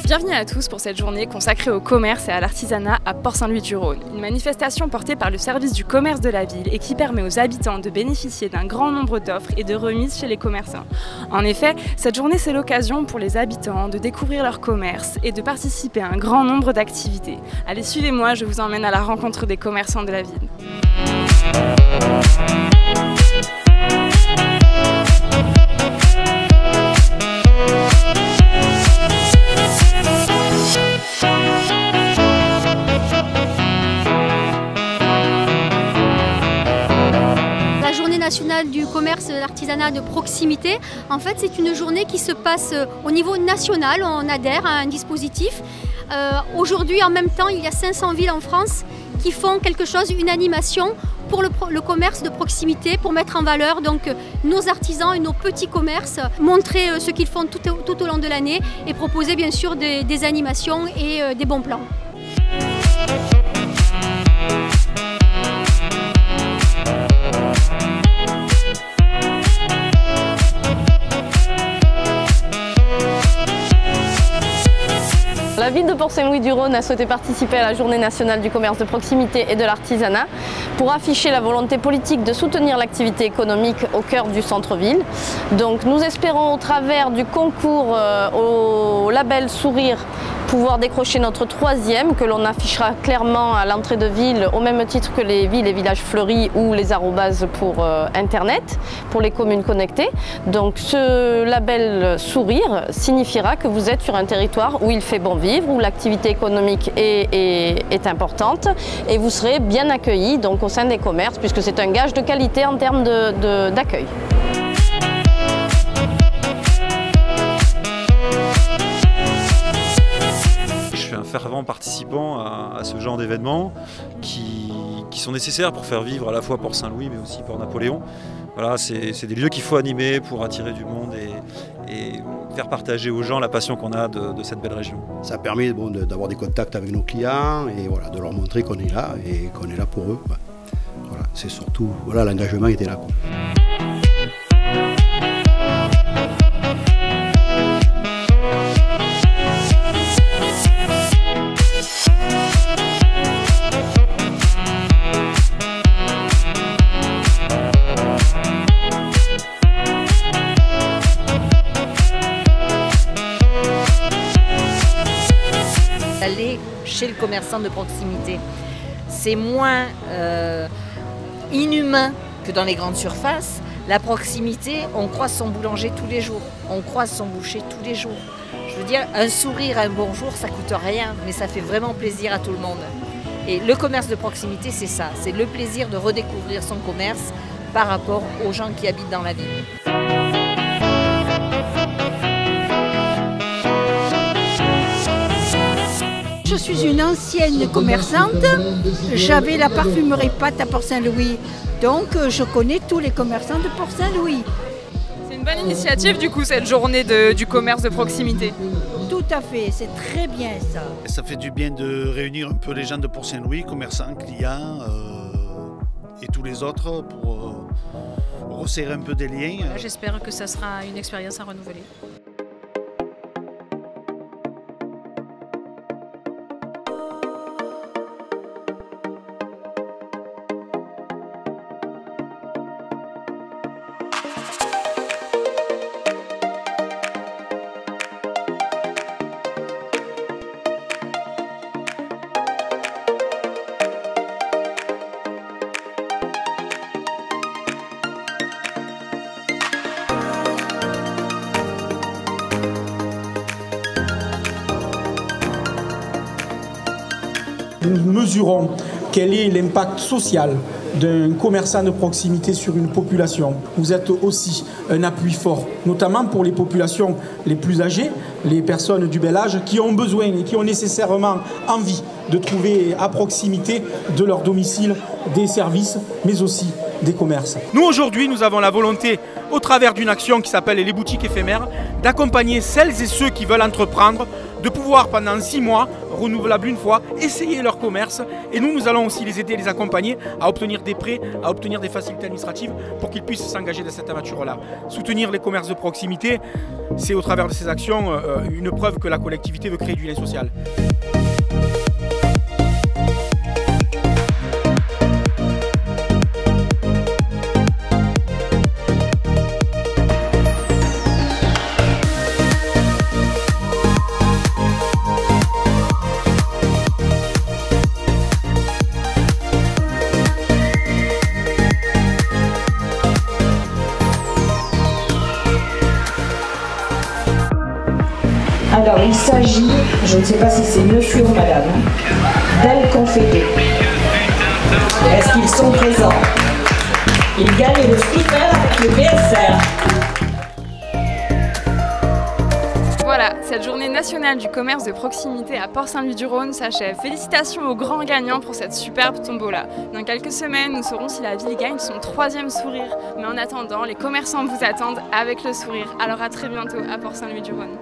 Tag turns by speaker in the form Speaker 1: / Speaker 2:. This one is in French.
Speaker 1: Bienvenue à tous pour cette journée consacrée au commerce et à l'artisanat à Port-Saint-Louis-du-Rhône. Une manifestation portée par le service du commerce de la ville et qui permet aux habitants de bénéficier d'un grand nombre d'offres et de remises chez les commerçants. En effet, cette journée c'est l'occasion pour les habitants de découvrir leur commerce et de participer à un grand nombre d'activités. Allez, suivez-moi, je vous emmène à la rencontre des commerçants de la ville.
Speaker 2: Nationale du commerce et l'artisanat de proximité. En fait, c'est une journée qui se passe au niveau national. On adhère à un dispositif. Aujourd'hui, en même temps, il y a 500 villes en France qui font quelque chose, une animation pour le commerce de proximité, pour mettre en valeur donc nos artisans et nos petits commerces, montrer ce qu'ils font tout au long de l'année et proposer bien sûr des animations et des bons plans.
Speaker 3: La ville de Port-Saint-Louis-du-Rhône a souhaité participer à la Journée nationale du commerce de proximité et de l'artisanat pour afficher la volonté politique de soutenir l'activité économique au cœur du centre-ville. Donc nous espérons au travers du concours au label Sourire pouvoir décrocher notre 3e que l'on affichera clairement à l'entrée de ville au même titre que les villes et villages fleuris ou les arrobases pour Internet, pour les communes connectées. Donc ce label Sourire signifiera que vous êtes sur un territoire où il fait bon vivre, où l'activité économique est importante et vous serez bien accueillis donc au sein des commerces puisque c'est un gage de qualité en termes d'accueil.
Speaker 4: Je suis un fervent participant à ce genre d'événements qui sont nécessaires pour faire vivre à la fois Port-Saint-Louis mais aussi Port-Napoléon. Voilà, c'est des lieux qu'il faut animer pour attirer du monde et faire partager aux gens la passion qu'on a de cette belle région.
Speaker 5: Ça permet d'avoir des contacts avec nos clients et voilà, de leur montrer qu'on est là et qu'on est là pour eux. Voilà, c'est surtout l'engagement était là.
Speaker 6: Aller chez le commerçant de proximité, c'est moins inhumain que dans les grandes surfaces. La proximité, on croise son boulanger tous les jours, on croise son boucher tous les jours. Je veux dire, un sourire, un bonjour, ça coûte rien, mais ça fait vraiment plaisir à tout le monde. Et le commerce de proximité, c'est ça, c'est le plaisir de redécouvrir son commerce par rapport aux gens qui habitent dans la ville.
Speaker 7: Je suis une ancienne commerçante, j'avais la parfumerie Pâte à Port-Saint-Louis, donc je connais tous les commerçants de Port-Saint-Louis.
Speaker 1: C'est une bonne initiative du coup cette journée du commerce de proximité.
Speaker 7: Tout à fait, c'est très bien ça.
Speaker 8: Ça fait du bien de réunir un peu les gens de Port-Saint-Louis, commerçants, clients et tous les autres pour resserrer un peu des liens.
Speaker 9: J'espère que ça sera une expérience à renouveler.
Speaker 10: Nous mesurons quel est l'impact social d'un commerçant de proximité sur une population. Vous êtes aussi un appui fort, notamment pour les populations les plus âgées, les personnes du bel âge qui ont besoin et qui ont nécessairement envie de trouver à proximité de leur domicile des services, mais aussi des commerces.
Speaker 11: Nous aujourd'hui, nous avons la volonté, au travers d'une action qui s'appelle les boutiques éphémères, d'accompagner celles et ceux qui veulent entreprendre de pouvoir pendant 6 mois, renouvelables une fois, essayer leur commerce. Et nous allons aussi les aider, les accompagner à obtenir des prêts, à obtenir des facilités administratives pour qu'ils puissent s'engager dans cette aventure-là. Soutenir les commerces de proximité, c'est au travers de ces actions une preuve que la collectivité veut créer du lien social.
Speaker 12: Alors il s'agit, je ne sais pas si c'est monsieur ou madame, d'Al Confédé. Est-ce qu'ils sont présents? Ils gagnent le scooter avec le BSR.
Speaker 1: Voilà, cette journée nationale du commerce de proximité à Port-Saint-Louis-du-Rhône s'achève. Félicitations aux grands gagnants pour cette superbe tombola. Dans quelques semaines, nous saurons si la ville gagne son 3e sourire. Mais en attendant, les commerçants vous attendent avec le sourire. Alors à très bientôt à Port-Saint-Louis-du-Rhône.